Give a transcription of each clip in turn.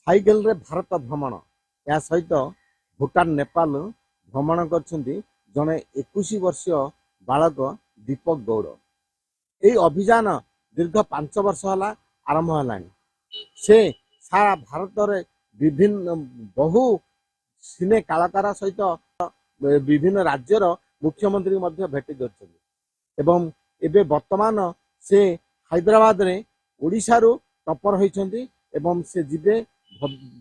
Cycle रे भारत भ्रमण या सहित भूटान नेपाल भ्रमण करछन्ती जने 21 वर्षीय बालक दीपक गौड़। यही अभियान दीर्घ 5 वर्ष होला आरंभ हलानी। से सारा भारत रे विभिन्न बहु सिने कलाकार सहित विभिन्न राज्यर मुख्यमंत्री मध्य भेटी करछन्ती एवं एबे वर्तमान से हैदराबाद रे ओडिशा रु टॉपर होइछन्ती एवं से जिबे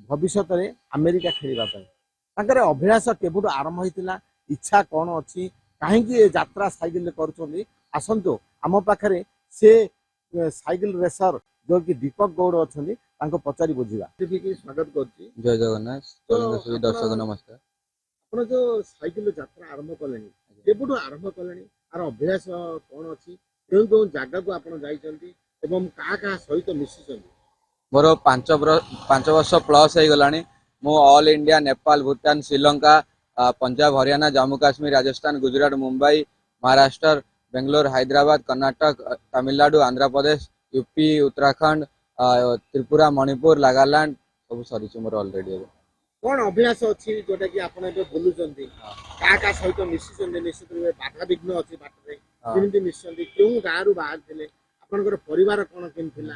भविष्य में अमेरिका खेलने अभिलाष केवल आरंभ होता इच्छा कौन अच्छी कहीं यात्रा साइकिल कर आसतु आम पाखे से साइकिल रेसर जो कि दीपक गौड़ अच्छा पचारि बुझा स्वागत कर जय जगन्नाथ दर्शक नमस्कार। आप जो साइकिल यात्रा आरंभ कले केवल आरंभ कले आर अभ्यास कौन अच्छी क्यों क्यों जगह को आप क्या सहित मिशी मोर 5 वर्ष प्लस हो गलानी। मु all India Nepal Bhutan Sri Lanka Punjab Haryana Jammu Kashmir Rajasthan Gujarat Mumbai Maharashtra Bangalore Hyderabad Karnataka Tamil Nadu Andhra Pradesh UP Uttarakhand Tripura Manipur Nagaland सब सरी मोर ऑलरेडी। कौन अभ्यास अच्छी जोटा कि आप बुलूचंती क्या सहित मिशी निश्चित रूप बाधा विघ्न अच्छी बाटरे केमती मिशंती क्यों गाँव रु बाहर थे आपनकर परिवार कौन केमती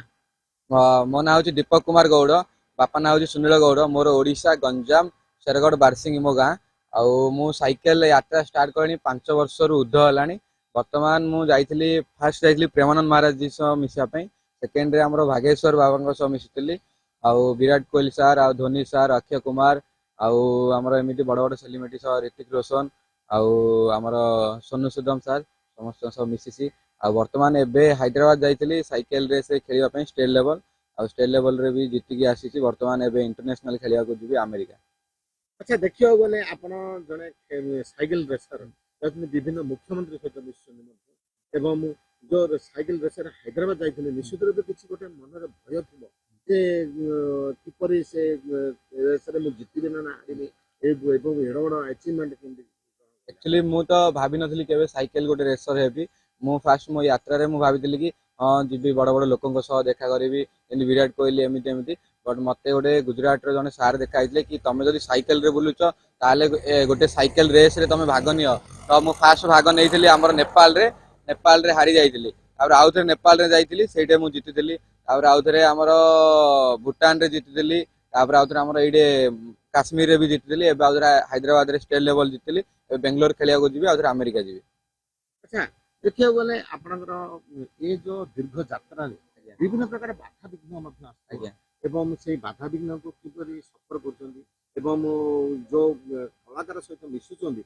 मो ना हूँ दीपक कुमार गौड़ बापा ना हूँ सुनील गौड़ मोर ओडिशा गंजाम शेरगढ़ बारसिंग मो गाँ आउ मु साइकेल यात्रा स्टार्ट करनी 5 वर्ष ऊर्ध है। बर्तमान मु जाइली फास्ट जाइली प्रेमानंद महाराज जी सह मिसापी सेकेंड रे हमर भागेश्वर बाबा सह मिशीली आउ विराट कोहली सार आउ धोनी सार अक्षय कुमार आउ हमर एमिटी बड़ बड़ सेलिब्रिटी सह ऋतिक रोशन आउ हमर सोनू सुदम सार समस्त सह मिशीसी आ वर्तमान एबे हैदराबाद जाइली साइकेल रेस खेलने स्टेट लेवल आ स्टेट लेवल रे भी जीतिकी आसी वर्तमान एबे इंटरनेशनल खेलिया को जीवी अमेरिका। अच्छा देखियो गले आपण जने साइकिल रेसर विभिन्न मुख्यमंत्री सहित मिशन एवं जो साइकिल रेसर हैदराबाद जाइले निश्चित रूप किसी गोटे मन भय थी जे किपरि से रेस रे मु जीतिबे ना हारिबे एवं एड बड़ अचीवमेंट एक्चुअली मु तो भाभी नथली केबे साइकेल गोटे रेसर हेबी। मु फास्ट मो यात्रा रे मु भाभी कि हाँ जी बड़ बड़ लोकों सह देखा करी विराट कोहली एमती एमती बट मते गोटे गुजरात रे जने सार देखाई कि तुम जब साइकेल रे बुलुच ताले गोटे साइकेल रेस रे तुम भाग नियो तो मु फास्ट भाग नहीं आमर नेपाल रे हारी जाइली आउ थे नेपाल रे जाइली सेठे मु जीति आउ थे आमर भूटान रे जीति आउ थे आमर ये काश्मीर रे भी जीति हैदराबाद रे स्टेट लेवल जीति बेंगलोर खेलिया को जी आउ थे अमेरिका जी। अच्छा देखिए गले आपनकर ये जो दीर्घ यात्रा विभिन्न प्रकार बाधा विघ्न एवं से बाधा विघ्न को किपरि सफर करछन्ती एवं जो कलाकार सहित मिसुछन्ती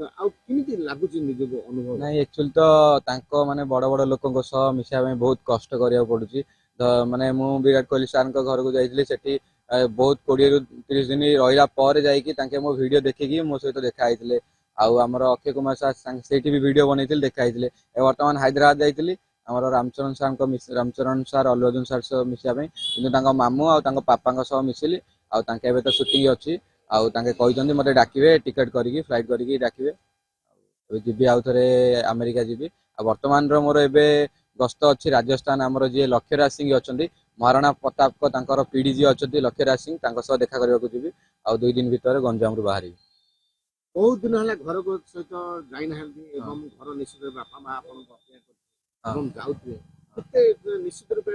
आ किमिति लागुची निजको अनुभव नहीं एक्चुअली तो तांको माने बड़ बड़ लोकों सह मिशा में बहुत कष्ट करिया पड़ुची। माने मु विराट कोहली सार घर को जाइली सेठी बहुत 20 रु 30 दिन रहिला पर जाइकी तांके मो वीडियो देखिकी मो सहित देखा आइथिले आउ हमर अक्षय कुमार सार सेठी भी वीडियो बनैथिले देखा आइथिले। वर्तमान हैदराबाद जाइली हमर रामचरण सार रामचरण सार अल्लू अर्जुन सार सह मिशा पे किंतु तांको मामू आ तांको पापा सह मिसिली आउ तांके एबे तो शूटिंग अछि आउ तांके कहिसंती मते डाकिबे टिकट करिकी फ्लाइट करिकी डाकिबे जीवी आउ थे अमेरिका जीवी आ वर्तमान मोर एबे गस्त अच्छी राजस्थान आमर जी लक्ष्यराज सिंह अच्छा महाराणा प्रताप को पीढ़ी जी अच्छा लक्ष्यराज सिंह देखा करने को जी आ 2 दिन भितर गंजाम रू बाहर बहुत दिन है घर को सहित घर निश्चित बापा माँ जाते निश्चित रूप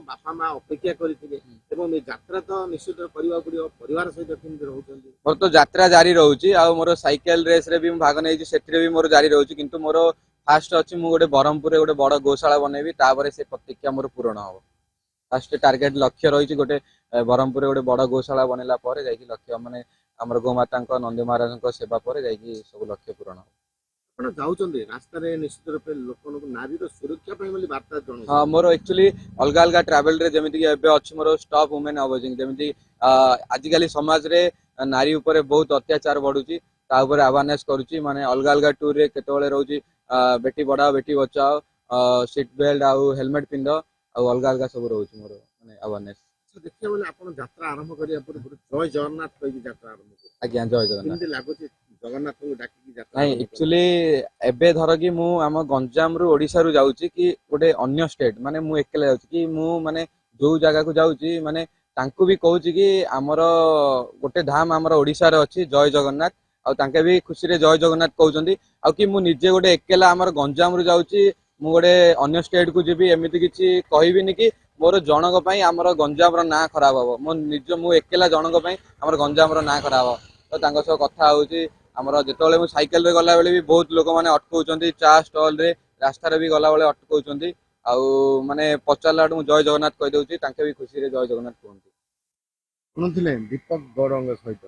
बापा माँ अपेक्षा करते यात्रा तो निश्चित करने पड़ो परिवार सहित केमती रोचंती मोर तो यात्रा जारी रोची आ मोर साइकेल रेस रे भी भाग नहीं सेठी भी मोर जारी रोची किंतु मोर फास्ट अच्छी मु गोटे ब्रह्मपुर गोटे बड़ गौशाला बनैबी तापर से प्रतीक्षा मोर पूरण हम फास्ट टार्गेट लक्ष्य रही गोटे ब्रह्मपुर गोटे बड़ गौशाला बनैला पर जाइकी लक्ष्य माने हमर गोमाता नंदी महाराज सेवा पर जाइकी सब लक्ष्य पूरण आपण जाउचंदी रास्ता रे निश्चित रूप लोकन को नारी रो सुरक्षा पय बोली वार्ता जण हां मोर एक्चुअली अलग अलग ट्रैवल रे जेमिति कि एबे अछि मोर स्टॉप वुमेन अबजिंग जेमिति आजिकली समाज रे नारी ऊपर बहुत अत्याचार बढ़ुची ता ऊपर अवेयरनेस करूची माने अलग अलग टूर रे केतोले रहउची बेटी पढ़ाओ बेटी बचाओ सीट बेल्ट आउ हेलमेट पिंध आउ अलग अलग सब रहउची मोर माने अवेयरनेस देखिए बोले आपण यात्रा आरंभ करिया पर जय जगन्नाथ कहि यात्रा आरंभ आज्ञा जय जगन्नाथ किंती लागुची जगन्नाथ को डाकी यात्रा नहीं एक्चुअली एबे धर कि मु आम गंजाम रु ओडिसा रु जाउची कि गोटे अन्य स्टेट माने मु एकले जाउची कि मु माने जो जगह को जाउची माने ତାଙ୍କୁ ବି କହୁଛି କି ଆମର ଗୋଟେ ଧାମ ଆମର ଓଡିଶାରେ ଅଛି ଜୟ ଜଗନ୍ନାଥ, ଆଉ ତାଙ୍କେ ବି ଖୁସିରେ ଜୟ ଜଗନ୍ନାଥ କହୁଛନ୍ତି। ଆଉ କି ମୁଁ ନିଜେ ଗୋଟେ ଏକେଲା ଆମର ଗଞ୍ଜାମରୁ ଯାଉଛି, ମୁଁ ଗୋଟେ ଅନ୍ୟ ଷ୍ଟେଟ କୁ ଯିବି ଏମିତି କିଛି କହିବିନି କି ମୋର ଜଣଙ୍କ ପାଇଁ ଆମର ଗଞ୍ଜାମର ନାଁ ଖରାପ ହବ। ମୁଁ ଏକେଲା ଜଣଙ୍କ ପାଇଁ ଆମର ଗଞ୍ଜାମର ନାଁ ଖରାପ ହବ। ତ ତାଙ୍କ ସହ କଥା ହଉଛି। ଆମର ଯେତେବେଳେ ମୁଁ ସାଇକେଲରେ ଗଲାବେଳେ ବି ବହୁତ ଲୋକମାନେ ଅଟକଉଛନ୍ତି, ଚା ଷ୍ଟଲରେ, ରାସ୍ତାରେ ବି ଗଲାବେଳେ ଅଟକଉଛନ୍ତି। ଆଉ ମାନେ ପଚାରିଲାଠୁ ମୁଁ ଜୟ ଜଗନ୍ନାଥ କହିଦଉଛି, ତାଙ୍କେ ବି ଖୁସିରେ ଜୟ ଜଗନ୍ନାଥ କୁହନ୍ତି। ଶୁଣୁଥିଲେ ଦୀପକ ଗୌଡ଼ଙ୍କ ସହିତ,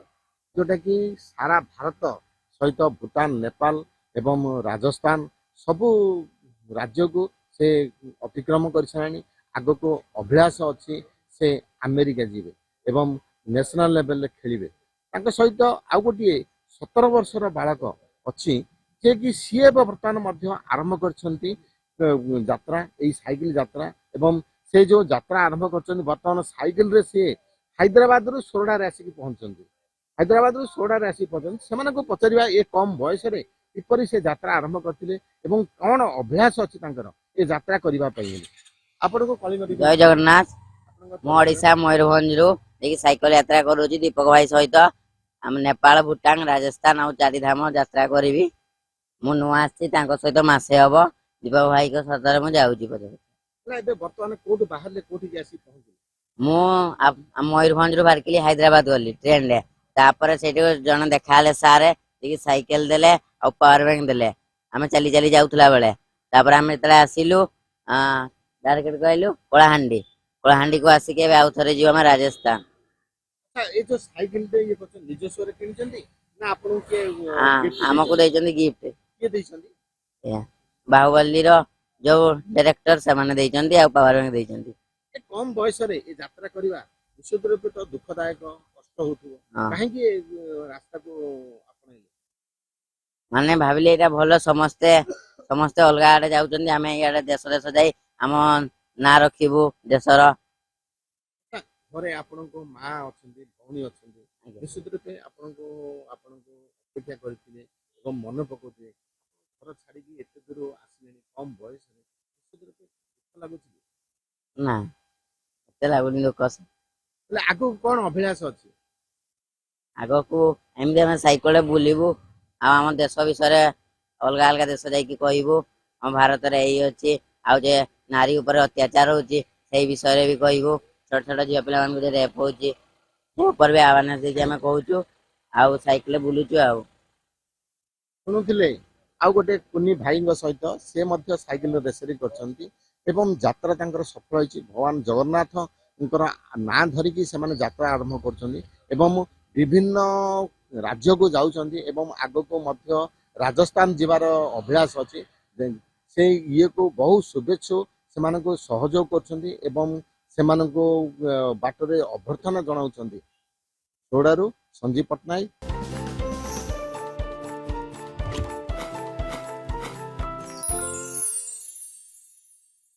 ଯୋଉଟା କି ସାରା ଭାରତ ସହିତ ଭୁଟାନ, ନେପାଳ ଏବଂ ରାଜସ୍ଥାନ ସବୁ ରାଜ୍ୟକୁ ସେ ଅତିକ୍ରମ କରିସାରିଲାଣି। ଆଗକୁ ଅଭିଳାଷ ଅଛି ସେ ଆମେରିକା ଯିବେ ଏବଂ ନ୍ୟାସନାଲ ଲେଭେଲରେ ଖେଳିବେ। ତାଙ୍କ ସହିତ ଆଉ ଗୋଟିଏ 17 ବର୍ଷର ବାଳକ ଅଛି, ଯେ କି ସିଏ ବର୍ତ୍ତମାନ ମଧ୍ୟ ଆରମ୍ଭ କରିଛନ୍ତି ଯାତ୍ରା, ଏଇ ସାଇକେଲ ଯାତ୍ରା। ଏବଂ ସେ ଯୋଉ ଯାତ୍ରା ଆରମ୍ଭ କରିଛନ୍ତି ବର୍ତ୍ତମାନ ସାଇକେଲରେ ସିଏ ହାଇଦ୍ରାବାଦରୁ ସୋରଡ଼ାରେ ଆସିକି ପହଞ୍ଚନ୍ତି। ହାଇଦ୍ରାବାଦରୁ ସୋରଡ଼ାରେ ଆସିକି ପହଞ୍ଚନ୍ତି। ସେମାନଙ୍କୁ ପଚାରିବା ଏ କମ ବୟସରେ କିପରି ସେ ଯାତ୍ରା ଆରମ୍ଭ କରିଥିଲେ ଏବଂ କଣ ଅଭ୍ୟାସ ଅଛି ତାଙ୍କର ଏ ଯାତ୍ରା କରିବା ପାଇଁ। ଆପଣଙ୍କୁ କଳିଙ୍ଗ ଜୟ ଜଗନ୍ନାଥ। ଆପଣଙ୍କ ମୁଁ ପରିଚୟ? ଓଡିଶା ମୟୂରଭଞ୍ଜରୁ ଯାଇକି ସାଇକେଲ ଯାତ୍ରା କରୁଛି ଦୀପକ ଭାଇ ସହିତ। ଆମେ ନେପାଳ, ଭୁଟାନ, ରାଜସ୍ଥାନ ଆଉ ଚାରିଧାମ ଯାତ୍ରା କରିବି। ମୁଁ ନୂଆ ଆସିଛି, ତାଙ୍କ ସହିତ ମାସେ ହବ। ଦୀପକ ଭାଇଙ୍କ ସତରେ ମୁଁ ଯାଉଛି ବୋଧେ। ଏବେ ବର୍ତ୍ତମାନ କୋଉଠୁ ବାହାରିଲେ କୋଉଠିକି ଆସି ପହଞ୍ଚିଲେ? ମୁଁ ମୟୂରଭଞ୍ଜରୁ ବାହାରିଥିଲି, ହାଇଦ୍ରାବାଦ ଗଲି ଟ୍ରେନରେ। ତାପରେ ସେଇଠି ଜଣେ ଦେଖା ହେଲେ ସାରେ, ଟିକେ ସାଇକେଲ ଦେଲେ ଆଉ ପାୱାର ବ୍ୟାଙ୍କ ଦେଲେ। ଆମେ ଚାଲି ଚାଲି ଯାଉଥିଲା ବେଳେ, ତାପରେ ଆମେ ଯେତେବେଳେ ଆସିଲୁ ଡାଇରେକ୍ଟ କହିଲୁ କଳାହାଣ୍ଡି। କଳାହାଣ୍ଡିକୁ ଆସିକି ଏବେ ଆଉ ଥରେ ଯିବୁ ଆମେ ରାଜସ୍ଥାନ। ଏ ଯୋଉ ସାଇକେଲଟେ ଇଏ କରିଛନ୍ତି ନିଜସ୍ୱରେ କିଣିଛନ୍ତି ନା ଆପଣଙ୍କୁ କିଏ ଗିଫ୍ଟ ଆମକୁ ଦେଇଛନ୍ତି? ଦେଇଛନ୍ତି ଗିଫ୍ଟ। କିଏ ଦେଇଛନ୍ତି? ବାହୁବଳୀର ଯୋଉ ଡାଇରେକ୍ଟର ସେମାନେ ଦେଇଛନ୍ତି, ଆଉ ପାୱାର ବ୍ୟାଙ୍କ ଦେଇଛନ୍ତି। ଏ କମ ବୟସରେ ଏ ଯାତ୍ରା କରିବା ନିଶ୍ଚିତ ରୂପେ ତ ଦୁଃଖଦାୟକ, କଷ୍ଟ ହଉଥିବ। ହଁ। କାହିଁକି ଏ ରାସ୍ତାକୁ ଆପଣେଇଲେ? ମାନେ ଭାବିଲେ ଏଇଟା ଭଲ, ସମସ୍ତେ ସମସ୍ତେ ଅଲଗା ଆଡେ ଯାଉଛନ୍ତି, ଆମେ ଇଆଡେ ଦେଶ ଦେଶ ଯାଇ ଆମ ନାଁ ରଖିବୁ ଦେଶର। ଘରେ ଆପଣଙ୍କ ମା ଅଛନ୍ତି, ଭଉଣୀ ଅଛନ୍ତି, ନିଶ୍ଚିତ ରୂପେ ଆପଣଙ୍କୁ ଅପେକ୍ଷା କରିଥିବେ ଏବଂ ମନେ ପକାଉଥିବେ। ଘର ଛାଡିକି ଏତେ ଦୂର ଆସିଲେଣି କମ ବୟସରେ, ନିଶ୍ଚିତ ରୂପେ ଦୁଃଖ ଲାଗୁଛି। ନା ଏତେ ଲାଗୁନି ଦୁଃଖ। ହେଲେ ଆଗକୁ କଣ ଅଭିଳାଷ ଅଛି? ଆଗକୁ ଏମିତି ଆମେ ସାଇକେଲରେ ବୁଲିବୁ, ଆଉ ଆମ ଦେଶ ବିଷୟରେ ଅଲଗା ଅଲଗା ଦେଶ ଯାଇକି କହିବୁ। ଆମ ଭାରତରେ ଏଇ ଅଛି, ଆଉ ଯେ ନାରୀ ଉପରେ ଅତ୍ୟାଚାର ହଉଛି ସେଇ ବିଷୟରେ ବି କହିବୁ। ଛୋଟ ଛୋଟ ଝିଅ ପିଲାମାନଙ୍କୁ ଯେ ରେପ ହଉଛି ସେ ଉପରେ ବି ଆୱାରନେସ୍ ଦେଇକି ଆମେ କହୁଛୁ, ଆଉ ସାଇକେଲରେ ବୁଲୁଛୁ। ଆଉ ଶୁଣୁଥିଲେ ଆଉ ଗୋଟେ କୁନି ଭାଇଙ୍କ ସହିତ, ସେ ମଧ୍ୟ ସାଇକେଲ ରେସରେ କରିଛନ୍ତି ଏବଂ ଯାତ୍ରା ତାଙ୍କର ସଫଳ ହୋଇଛି। ଭଗବାନ ଜଗନ୍ନାଥଙ୍କର ନାଁ ଧରିକି ସେମାନେ ଯାତ୍ରା ଆରମ୍ଭ କରୁଛନ୍ତି ଏବଂ ବିଭିନ୍ନ ରାଜ୍ୟକୁ ଯାଉଛନ୍ତି ଏବଂ ଆଗକୁ ମଧ୍ୟ ରାଜସ୍ଥାନ ଯିବାର ଅଭ୍ୟାସ ଅଛି। ସେଇ ଇଏକୁ ବହୁ ଶୁଭେଚ୍ଛୁ ସେମାନଙ୍କୁ ସହଯୋଗ କରୁଛନ୍ତି ଏବଂ ସେମାନଙ୍କୁ ବାଟରେ ଅଭ୍ୟର୍ଥନା ଜଣାଉଛନ୍ତି। ସୋରଡ଼ାରୁ ସଞ୍ଜୀବ ପଟ୍ଟନାୟକ।